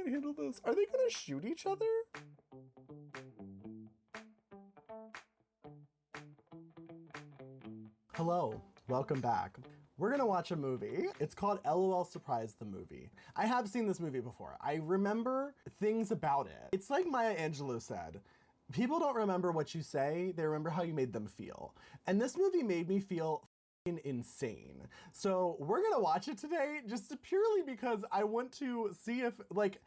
can't handle this. Are they gonna shoot each other? Hello, welcome back. We're gonna watch a movie. It's called LOL Surprise the Movie. I have seen this movie before. I remember things about it. It's like Maya Angelou said, people don't remember what you say, they remember how you made them feel. And this movie made me feel insane. So we're gonna watch it today just purely because I want to see if, like,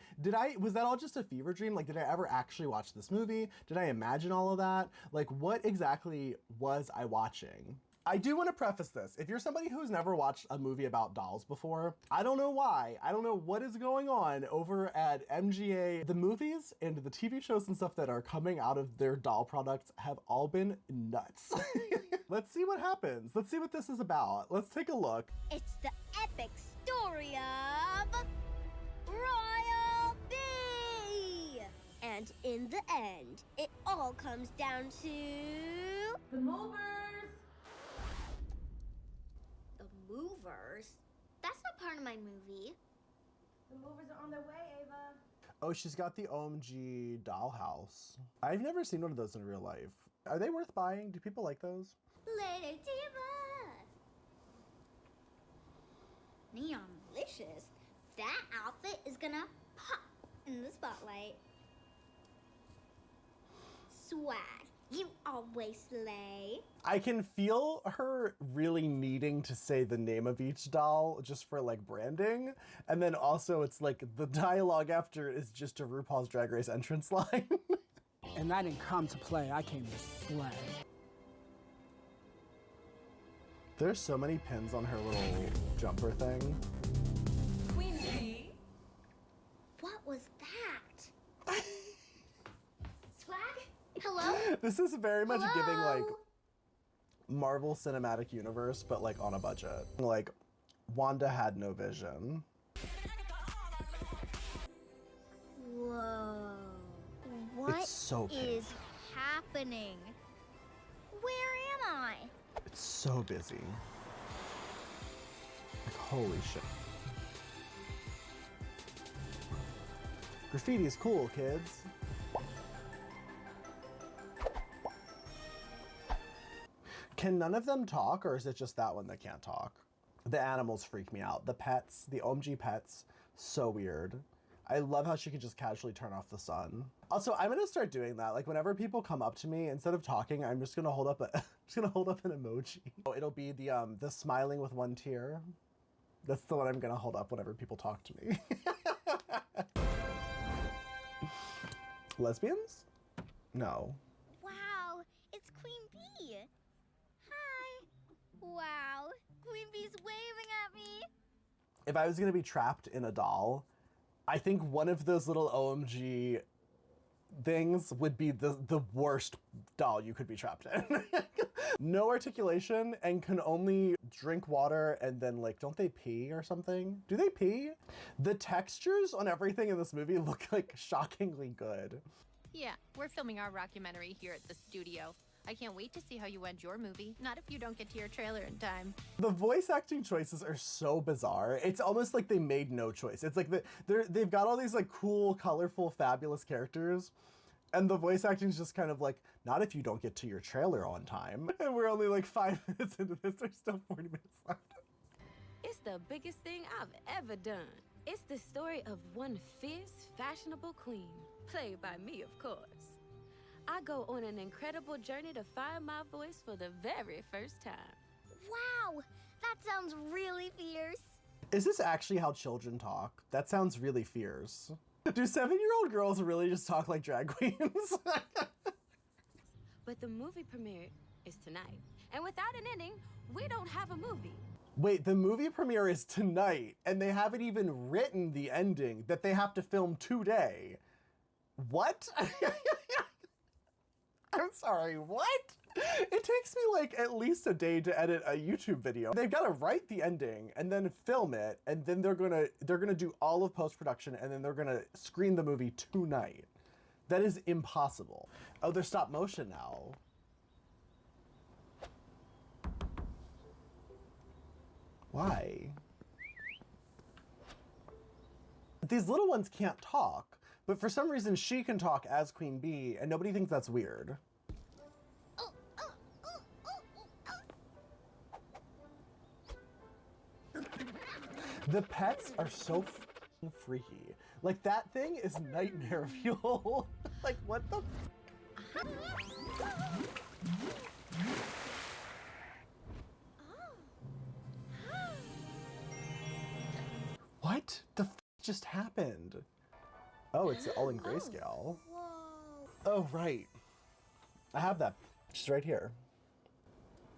was that all just a fever dream? Like, did I ever actually watch this movie? Did I imagine all of that? Like, what exactly was I watching? I do want to preface this. If you're somebody who's never watched a movie about dolls before, I don't know why. I don't know what is going on over at MGA. The movies and the TV shows and stuff that are coming out of their doll products have all been nuts. Let's see what happens. Let's see what this is about. Let's take a look. It's the epic story of royalty! And in the end, it all comes down to... the movers! The movers? That's not part of my movie. The movers are on their way, Ava. Oh, she's got the OMG dollhouse. I've never seen one of those in real life. Are they worth buying? Do people like those? Lady Diva! Neon-licious. That outfit is gonna pop in the spotlight. Swag. You always slay. I can feel her really needing to say the name of each doll just for like branding. And then also it's like the dialogue after is just a RuPaul's Drag Race entrance line. And I didn't come to play, I came to slay. There's so many pins on her little jumper thing. Queen Bee. What was that? Swag? Hello? This is very much Hello? giving like Marvel Cinematic Universe, but like on a budget. Like Wanda had no vision. Whoa. What It's so big. is happening? Where am I? It's so busy. Like, holy shit. Graffiti is cool, kids. Can none of them talk, or is it just that one that can't talk? The animals freak me out. The pets, the OMG pets, so weird. I love how she could just casually turn off the sun. Also, I'm gonna start doing that. Like whenever people come up to me, instead of talking, I'm just gonna hold up an emoji. Oh, it'll be the smiling with one tear. That's the one I'm gonna hold up whenever people talk to me. Lesbians? No. Wow, it's Queen Bee. Hi. Wow, Queen Bee's waving at me. If I was gonna be trapped in a doll, I think one of those little OMG things would be the worst doll you could be trapped in. No articulation and can only drink water and then like, don't they pee or something? Do they pee? The textures on everything in this movie look like shockingly good. Yeah, we're filming our rockumentary here at the studio. I can't wait to see how you end your movie. Not if you don't get to your trailer in time. The voice acting choices are so bizarre. It's almost like they made no choice. It's like they've got all these like cool, colorful, fabulous characters. And the voice acting is just kind of like, not if you don't get to your trailer on time. And we're only like 5 minutes into this. There's still 40 minutes left. It's the biggest thing I've ever done. It's the story of one fierce, fashionable queen, played by me, of course. I go on an incredible journey to find my voice for the very first time. Wow, that sounds really fierce. Is this actually how children talk? That sounds really fierce. Do 7-year-old girls really just talk like drag queens? But the movie premiere is tonight. And without an ending, we don't have a movie. Wait, the movie premiere is tonight, and they haven't even written the ending that they have to film today. What? I'm sorry, what? It takes me like at least a day to edit a YouTube video. They've got to write the ending and then film it, and then they're gonna do all of post-production, and then they're gonna screen the movie tonight. That is impossible. Oh, they're stop motion now. Why? these little ones can't talk. But for some reason, she can talk as Queen Bee, and nobody thinks that's weird. The pets are so freaky. Like, that thing is nightmare fuel. Like, what the What the just happened? Oh, it's all in grayscale. Whoa. Oh, right. I have that. She's right here.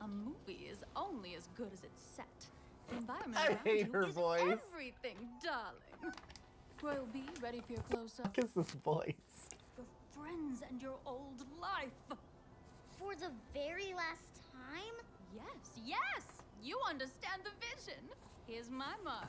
A movie is only as good as its set. The environment I around hate you her is voice. everything, darling. Royal Bee, ready for your close-up? What is this voice? Your friends and your old life. For the very last time? Yes, you understand the vision. Here's my mark.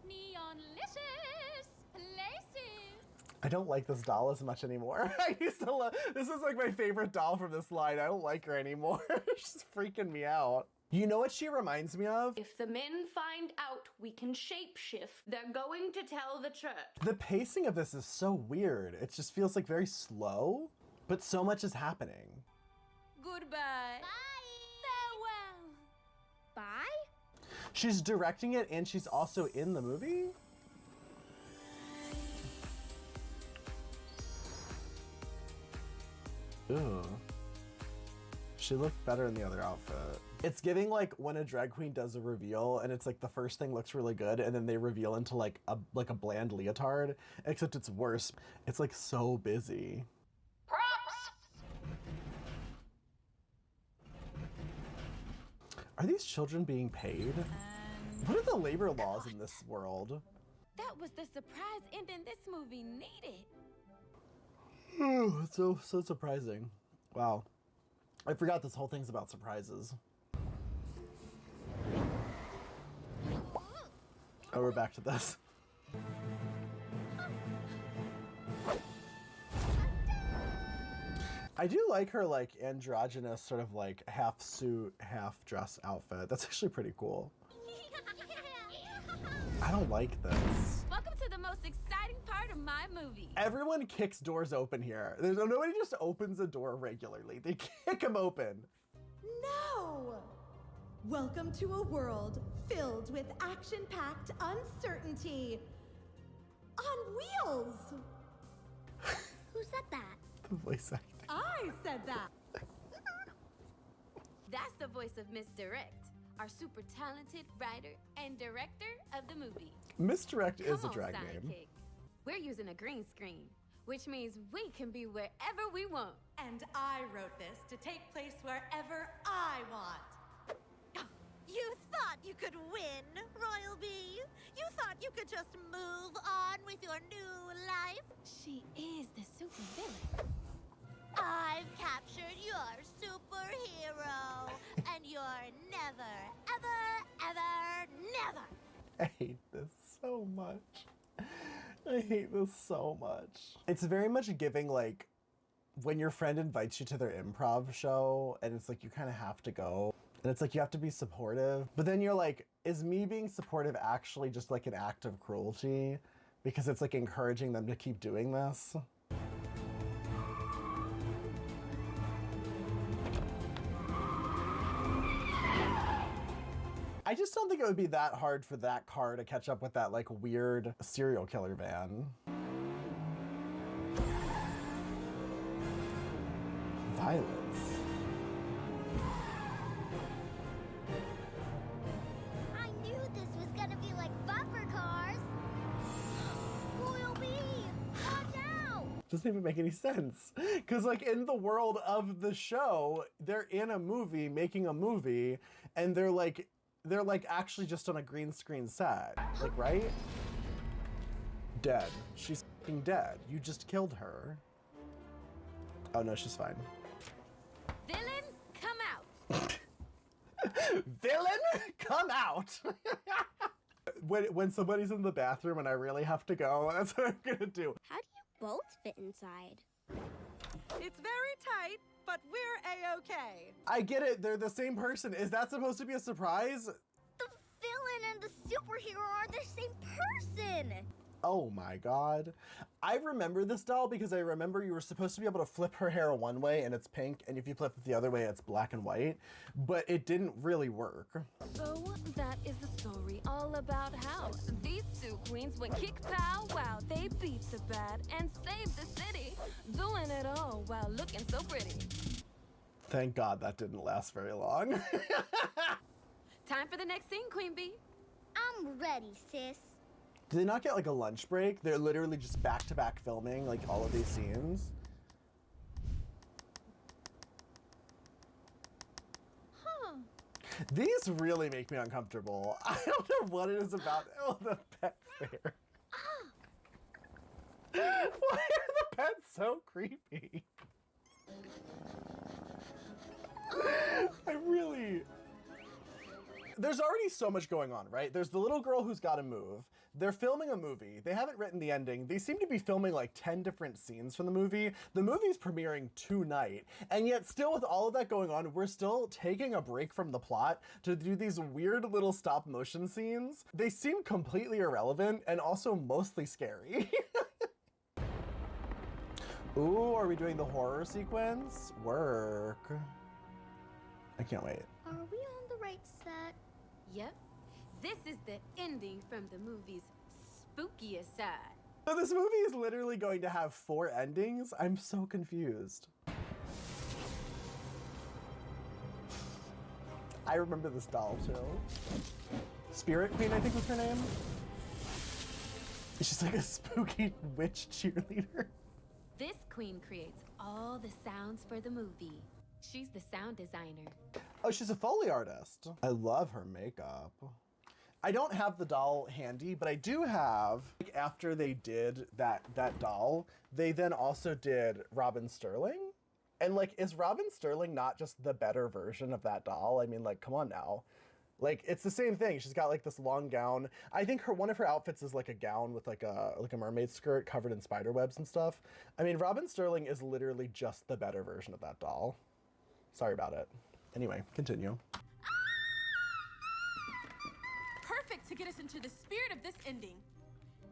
Neon-licious places. I don't like this doll as much anymore. I used to love, this is like my favorite doll from this line. I don't like her anymore. She's freaking me out. You know what she reminds me of? If the men find out we can shapeshift, they're going to tell the church. The pacing of this is so weird. It just feels like very slow, but so much is happening. Goodbye. Farewell. Bye? She's directing it and she's also in the movie? Ooh. She looked better in the other outfit. It's giving like when a drag queen does a reveal and it's like the first thing looks really good and then they reveal into like a bland leotard, except it's worse. It's like so busy. Props. Are these children being paid? What are the labor laws in this world? That was the surprise ending this movie needed. It's so surprising. Wow. I forgot this whole thing's about surprises. Oh, we're back to this. I do like her like androgynous sort of like half suit, half dress outfit. That's actually pretty cool. I don't like this. Welcome to the most exciting part of my movie. Everyone kicks doors open here. Nobody just opens a door regularly. They kick them open. No! Welcome to a world filled with action-packed uncertainty. On wheels! Who said that? The voice acting. I said that. That's the voice of Miss Direct, our super talented writer and director of the movie. Misdirect is a Come on, drag name. sidekick. We're using a green screen, which means we can be wherever we want. And I wrote this to take place wherever I want. You thought you could win, Royal Bee? You thought you could just move on with your new life? She is the super villain. I've captured your superhero, and you're never, ever, ever, never. I hate this so much. I hate this so much. It's very much giving like when your friend invites you to their improv show and it's like you kind of have to go. And it's like you have to be supportive. But then you're like, is me being supportive actually just like an act of cruelty? Because it's like encouraging them to keep doing this. I just don't think it would be that hard for that car to catch up with that like weird serial killer van. Violence. I knew this was gonna be like bumper cars. Royal Bee, what now? Doesn't even make any sense. Because like in the world of the show, they're in a movie, making a movie, and they're like actually just on a green screen set. Like, right? Dead. She's f***ing dead. You just killed her. Oh no, she's fine. Villain, come out. Villain, come out! when somebody's in the bathroom and I really have to go, that's what I'm gonna do. How do you both fit inside? It's very tight, but we're A-okay. I get it, they're the same person. Is that supposed to be a surprise? The villain and the superhero are the same person. Oh my God. I remember this doll because I remember you were supposed to be able to flip her hair one way and it's pink, and if you flip it the other way, it's black and white, but it didn't really work. So that is the story all about how these two queens went kick pow wow. They beat the bad and saved the city, doing it all while looking so pretty. Thank God that didn't last very long. Time for the next scene, Queen Bee. I'm ready, sis. Do they not get like a lunch break? They're literally just back-to-back filming like all of these scenes. Huh. These really make me uncomfortable. I don't know what it is about. Oh, the pet's there. Why are the pets so creepy? I really... There's already so much going on, right? There's the little girl who's got to move. They're filming a movie. They haven't written the ending. They seem to be filming like 10 different scenes from the movie. The movie's premiering tonight. And yet still with all of that going on, we're still taking a break from the plot to do these weird little stop motion scenes. They seem completely irrelevant and also mostly scary. Ooh, are we doing the horror sequence? Work. I can't wait. Are we on the right set? Yep. This is the ending from the movie's spookiest side. So this movie is literally going to have 4 endings? I'm so confused. I remember this doll too. Spirit Queen, I think was her name. She's like a spooky witch cheerleader. This queen creates all the sounds for the movie. She's the sound designer. Oh, she's a Foley artist. I love her makeup. I don't have the doll handy, but I do have, like, after they did that doll, they then also did Robin Sterling. And like, is Robin Sterling not just the better version of that doll? I mean, like, come on now. Like, it's the same thing. She's got like this long gown. I think one of her outfits is like a gown with like a mermaid skirt covered in spider webs and stuff. I mean, Robin Sterling is literally just the better version of that doll. Sorry about it. Anyway, continue. Perfect to get us into the spirit of this ending.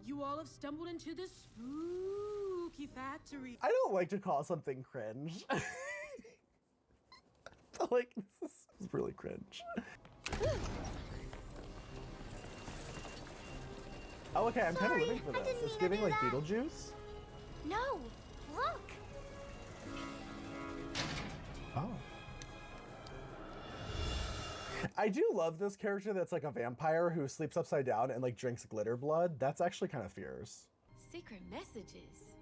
You all have stumbled into this spooky factory. I don't like to call something cringe. But like, this is really cringe. Oh, okay, I'm kind of living for I this. didn't It's mean to giving do like that. Beetlejuice. No, look. Oh. I do love this character that's like a vampire who sleeps upside down and like drinks glitter blood. That's actually kind of fierce. Secret messages.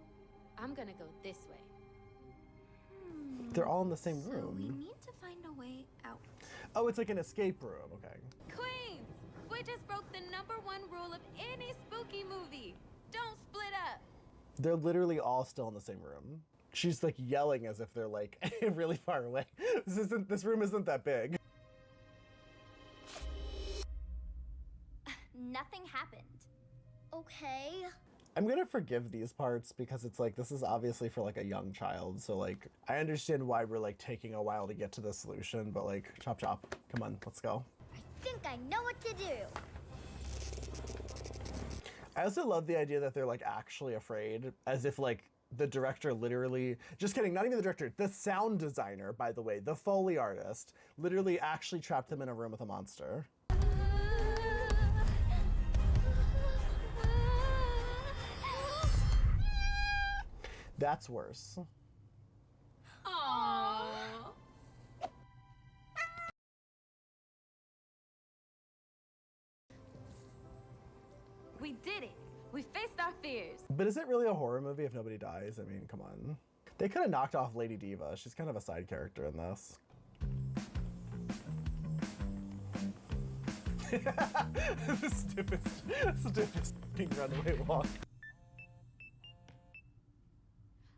I'm gonna go this way. They're all in the same So we room. need to find a way out. Oh, it's like an escape room. Okay. Queens! We just broke the #1 rule of any spooky movie. Don't split up. They're literally all still in the same room. She's like yelling as if they're like really far away. This room isn't that big. Nothing happened. Okay. I'm gonna forgive these parts because it's like, this is obviously for like a young child. So like, I understand why we're like taking a while to get to the solution, but like, chop chop, come on, let's go. I think I know what to do. I also love the idea that they're like actually afraid, as if like the director literally, just kidding, not even the director, the sound designer, by the way, the Foley artist, literally actually trapped them in a room with a monster. That's worse. Aww. We did it. We faced our fears. But is it really a horror movie if nobody dies? I mean, come on. They could have knocked off Lady Diva. She's kind of a side character in this. The stiffest runaway walk.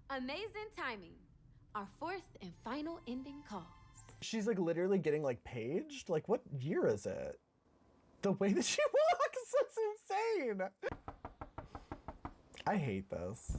Amazing timing. Our 4th and final ending calls. She's like literally getting like paged. Like, what year is it? The way that she walks is insane. I hate this.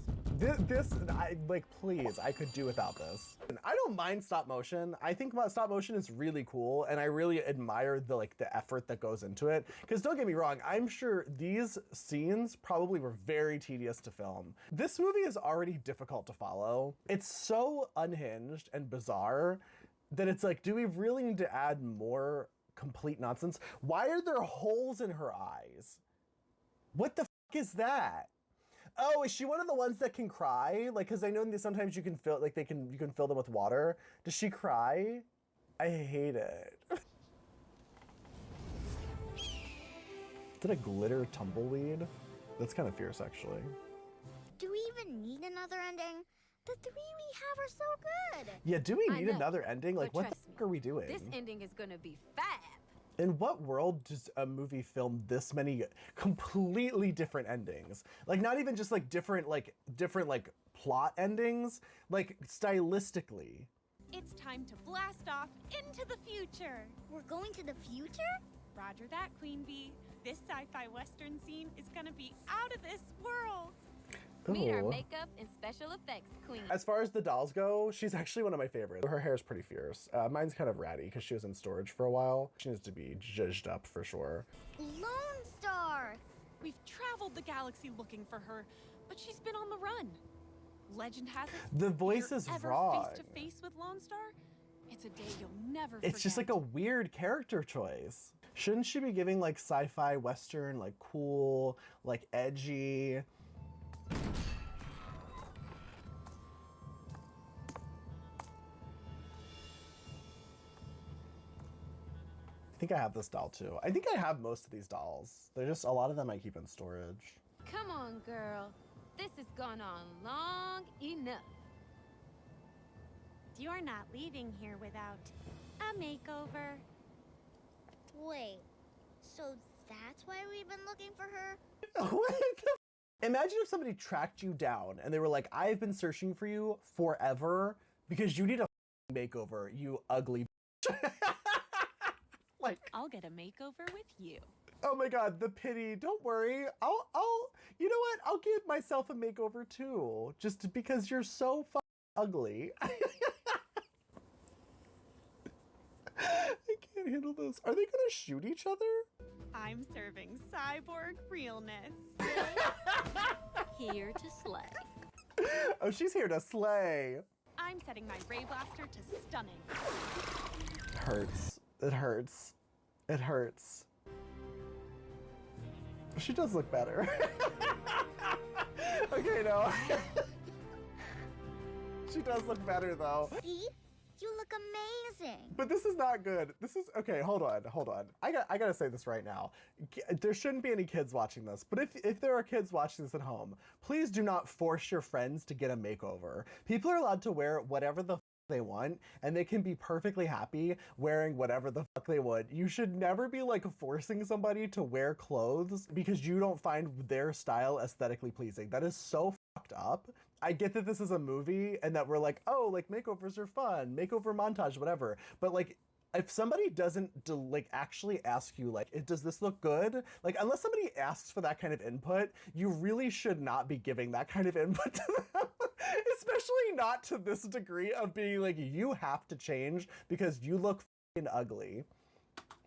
Please, I could do without this. And I don't mind stop motion. I think stop motion is really cool, and I really admire the effort that goes into it. Because don't get me wrong, I'm sure these scenes probably were very tedious to film. This movie is already difficult to follow. It's so unhinged and bizarre that it's like, do we really need to add more complete nonsense? Why are there holes in her eyes? What the f is that? Oh, is she one of the ones that can cry? Like, cause I know that sometimes you can fill, like you can fill them with water. Does she cry? I hate it. Is it a glitter tumbleweed? That's kind of fierce, actually. Do we even need another ending? The three we have are so good. Yeah, do we I need know, another ending? Like, but what the trust fuck are we doing? This ending is gonna be fab. In what world does a movie film this many completely different endings? Like, not even just like different plot endings, like stylistically. It's time to blast off into the future. We're going to the future? Roger that, Queen Bee. This sci-fi western scene is gonna be out of this world. Meet our Ooh. makeup and special effects queen. As far as the dolls go, she's actually one of my favorites. Her hair is pretty fierce. Mine's kind of ratty because she was in storage for a while. She needs to be zhuzhed up for sure. Lone Star! We've traveled the galaxy looking for her, but she's been on the run. Legend has it, The voice if you're is ever wrong. face to face with Lone Star, it's a day you'll never It's just like a weird character choice. Shouldn't she be giving like sci-fi western, like cool, like edgy? I think I have this doll too. I think I have most of these dolls. They're just, a lot of them I keep in storage. Come on, girl. This has gone on long enough. You're not leaving here without a makeover. Wait, so that's why we've been looking for her? What the Imagine if somebody tracked you down and they were like, I've been searching for you forever because you need a makeover, you ugly Like, I'll get a makeover with you. oh my God, the pity. Don't worry. You know what? I'll give myself a makeover too, just because you're so ugly. I can't handle this. Are they gonna shoot each other? I'm serving cyborg realness. Here to slay. Oh, she's here to slay. I'm setting my ray blaster to stunning. Hurts. It hurts. It hurts. She does look better. Okay, no. She does look better though. See? You look amazing. But this is not good. This is, okay, hold on. I gotta say this right now. There shouldn't be any kids watching this, but if there are kids watching this at home, please do not force your friends to get a makeover. People are allowed to wear whatever the they want, and they can be perfectly happy wearing whatever the fuck they want. You should never be like forcing somebody to wear clothes because you don't find their style aesthetically pleasing. That is so fucked up. I get that this is a movie and that we're like, oh, like makeovers are fun, makeover montage, whatever. But like, if somebody doesn't actually ask you, like, does this look good? Like, unless somebody asks for that kind of input, you really should not be giving that kind of input to them. Especially not to this degree of being like, you have to change because you look fucking ugly.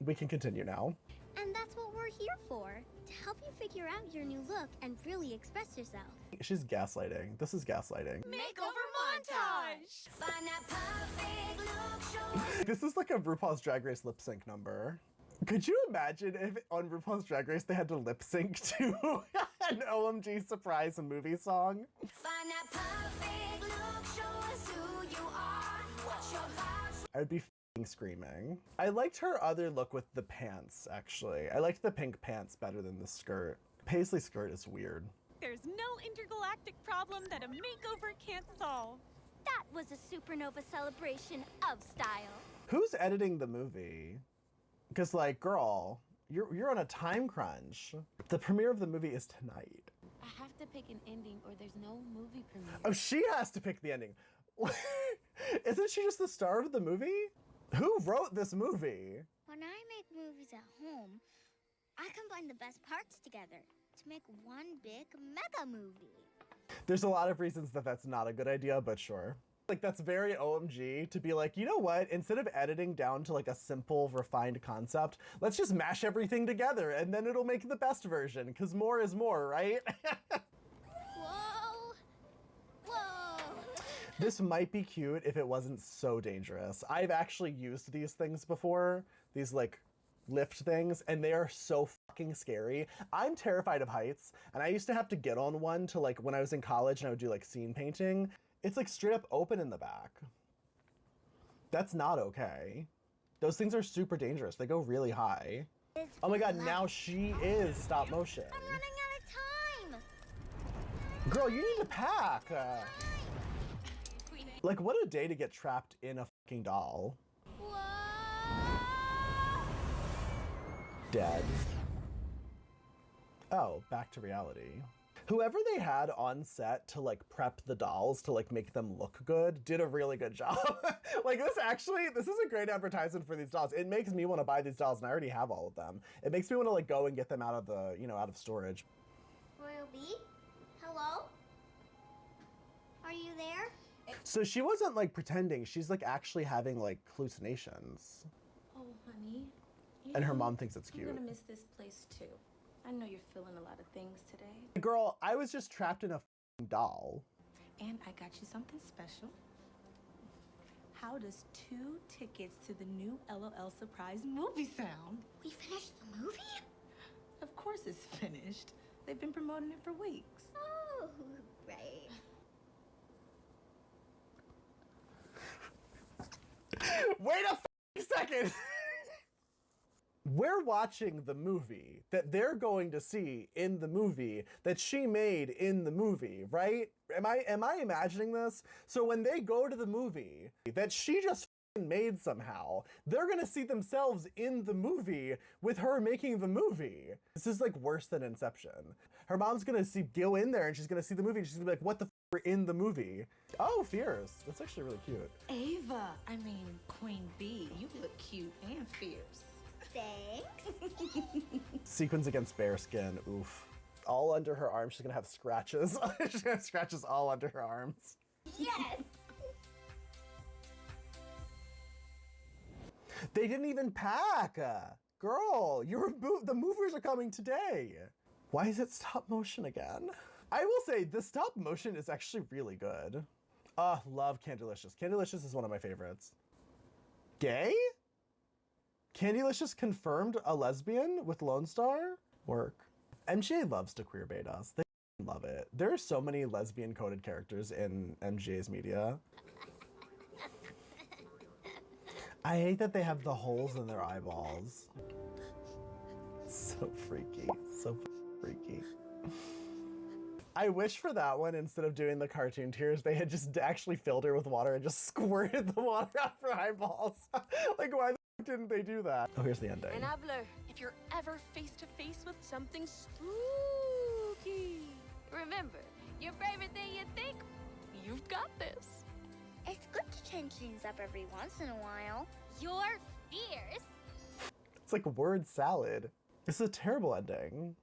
We can continue now. And that's what we're here for, to help you figure out your new look and really express yourself. She's gaslighting. This is gaslighting. Makeover montage! Find that perfect look, show This is like a RuPaul's Drag Race lip sync number. Could you imagine if on RuPaul's Drag Race they had to lip sync to an OMG surprise movie song? Find that perfect look, show us who you are. What's your vibes? I'd be f***ing screaming. I liked her other look with the pants, actually. I liked the pink pants better than the skirt. Paisley skirt is weird. There's no intergalactic problem that a makeover can't solve. That was a supernova celebration of style. Who's editing the movie? Because like, girl, you're on a time crunch. The premiere of the movie is tonight. I have to pick an ending or there's no movie premiere. Oh, she has to pick the ending. Isn't she just the star of the movie? Who wrote this movie? When I make movies at home, I combine the best parts together to make one big mega movie. There's a lot of reasons that that's not a good idea, but sure. Like, that's very OMG to be like, you know what? Instead of editing down to like a simple, refined concept, let's just mash everything together and then it'll make the best version, because more is more, right? Whoa! Whoa! This might be cute if it wasn't so dangerous. I've actually used these things before, these like lift things, and they are so fucking scary. I'm terrified of heights, and I used to have to get on one to like when I was in college and I would do like scene painting. It's like straight up open in the back. That's not okay. Those things are super dangerous. They go really high. Oh my god, now she is stop motion. I'm running out of time! Girl, you need to pack. Like, what a day to get trapped in a fucking doll. Whoa! Dead. Oh, back to reality. Whoever they had on set to like prep the dolls to like make them look good did a really good job. Like this is a great advertisement for these dolls. It makes me want to buy these dolls, and I already have all of them. It makes me want to like go and get them out of the, you know, out of storage. Royal B? Hello? Are you there? So she wasn't like pretending. She's like actually having like hallucinations. Oh, honey. And her mom thinks it's cute. You're gonna miss this place too. I know you're feeling a lot of things today. Girl, I was just trapped in a f***ing doll. And I got you something special. How does 2 tickets to the new LOL surprise movie sound? We finished the movie? Of course it's finished. They've been promoting it for weeks. Oh, right. Wait a f***ing second! We're watching the movie that they're going to see in the movie that she made in the movie, right? Am I imagining this? So when they go to the movie that she just f***ing made somehow, they're gonna see themselves in the movie with her making the movie. This is like worse than Inception. Her mom's gonna go in there and she's gonna see the movie and she's gonna be like, what the f***, we're in the movie. Oh, fierce. That's actually really cute. Ava, I mean Queen Bee, you look cute and fierce. Thanks. Sequins against bearskin, oof. All under her arms, she's gonna have scratches. She's gonna have scratches all under her arms. Yes! They didn't even pack. Girl, the movers are coming today. Why is it stop motion again? I will say the stop motion is actually really good. Love Candylicious. Candylicious is one of my favorites. Gay? Candylicious confirmed a lesbian with Lone Star? Work. MGA loves to queerbait us. They love it. There are so many lesbian coded characters in MGA's media. I hate that they have the holes in their eyeballs. So freaky. So freaky. I wish for that one, instead of doing the cartoon tears, they had just actually filled her with water and just squirted the water out of her eyeballs. Like, why the f*** didn't they do that? Oh, here's the ending. And Abler, If you're ever face to face with something spooky, remember, your favorite thing you think? you've got this. It's good to change things up every once in a while. You're fierce. It's like word salad. This is a terrible ending.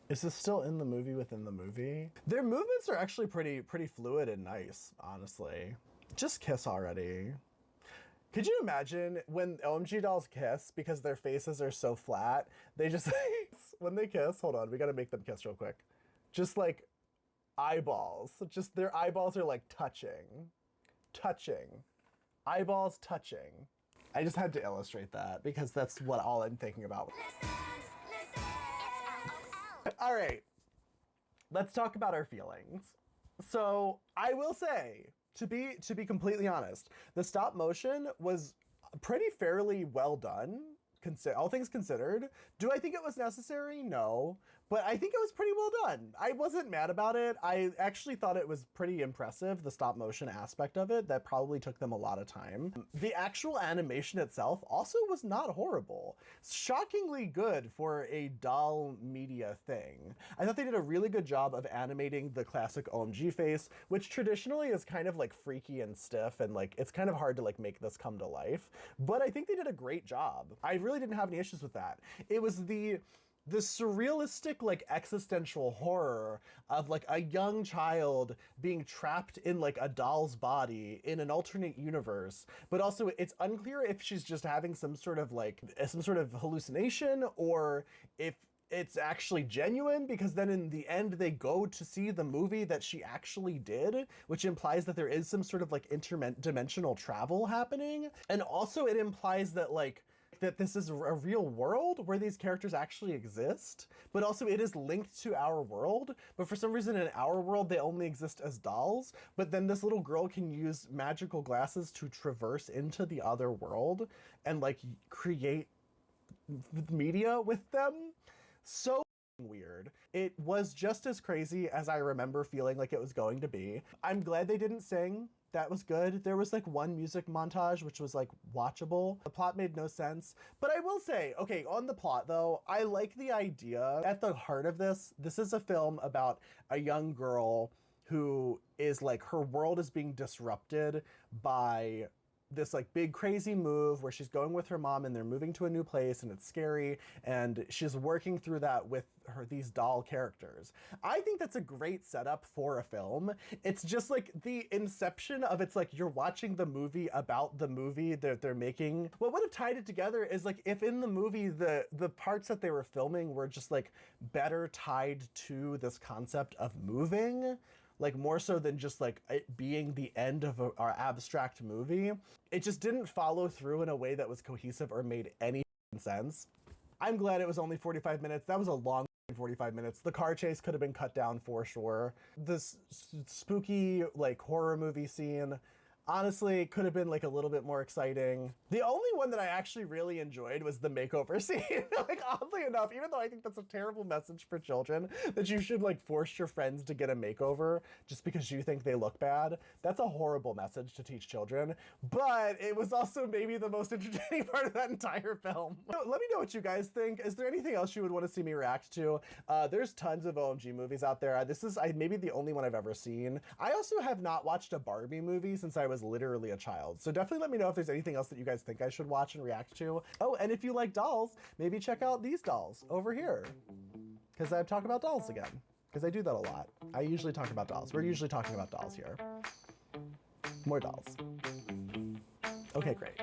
Is this still in the movie within the movie? Their movements are actually pretty fluid and nice, honestly. Just kiss already. Could you imagine when OMG dolls kiss, because their faces are so flat, they just, when they kiss, hold on, we gotta make them kiss real quick. Just like eyeballs, just their eyeballs are like touching. Eyeballs touching. I just had to illustrate that because that's what all I'm thinking about. All right, let's talk about our feelings. So I will say, to be completely honest, the stop motion was pretty fairly well done, all things considered. Do I think it was necessary? No, but I think it was pretty well done. I wasn't mad about it. I actually thought it was pretty impressive, the stop motion aspect of it. That probably took them a lot of time. The actual animation itself also was not horrible. Shockingly good for a doll media thing. I thought they did a really good job of animating the classic OMG face, which traditionally is kind of like freaky and stiff, and like it's kind of hard to like make this come to life. But I think they did a great job. I really really didn't have any issues with that. It was the surrealistic, like, existential horror of like a young child being trapped in like a doll's body in an alternate universe, but also it's unclear if she's just having some sort of hallucination or if it's actually genuine, because then in the end they go to see the movie that she actually did, which implies that there is some sort of like interdimensional travel happening. And also it implies that like that this is a real world where these characters actually exist, but also it is linked to our world. But for some reason in our world, they only exist as dolls. But then this little girl can use magical glasses to traverse into the other world and like create media with them. So weird. It was just as crazy as I remember feeling like it was going to be. I'm glad they didn't sing. That was good. There was like one music montage, which was like watchable. The plot made no sense. But I will say, okay, on the plot though, I like the idea. At the heart of this is a film about a young girl who is like, her world is being disrupted by this like big crazy move where she's going with her mom and they're moving to a new place and it's scary, and she's working through that with these doll characters. I think that's a great setup for a film. It's just like the inception of it's like you're watching the movie about the movie that they're making. What would have tied it together is like if in the movie the parts that they were filming were just like better tied to this concept of moving, like more so than just like it being the end of our abstract movie. It just didn't follow through in a way that was cohesive or made any sense. I'm glad it was only 45 minutes. That was a long 45 minutes. The car chase could have been cut down for sure. This spooky like horror movie scene, honestly, could have been like a little bit more exciting. The only one that I actually really enjoyed was the makeover scene. Like oddly enough, even though I think that's a terrible message for children, that you should like force your friends to get a makeover just because you think they look bad. That's a horrible message to teach children, but it was also maybe the most entertaining part of that entire film. Let me know what you guys think. Is there anything else you would want to see me react to? There's tons of OMG movies out there. This is maybe the only one I've ever seen. I also have not watched a Barbie movie since I was literally a child. So definitely let me know if there's anything else that you guys think I should watch and react to. Oh, and if you like dolls, maybe check out these dolls over here. Because I talk about dolls again. Because I do that a lot. I usually talk about dolls. We're usually talking about dolls here. More dolls. Okay, great.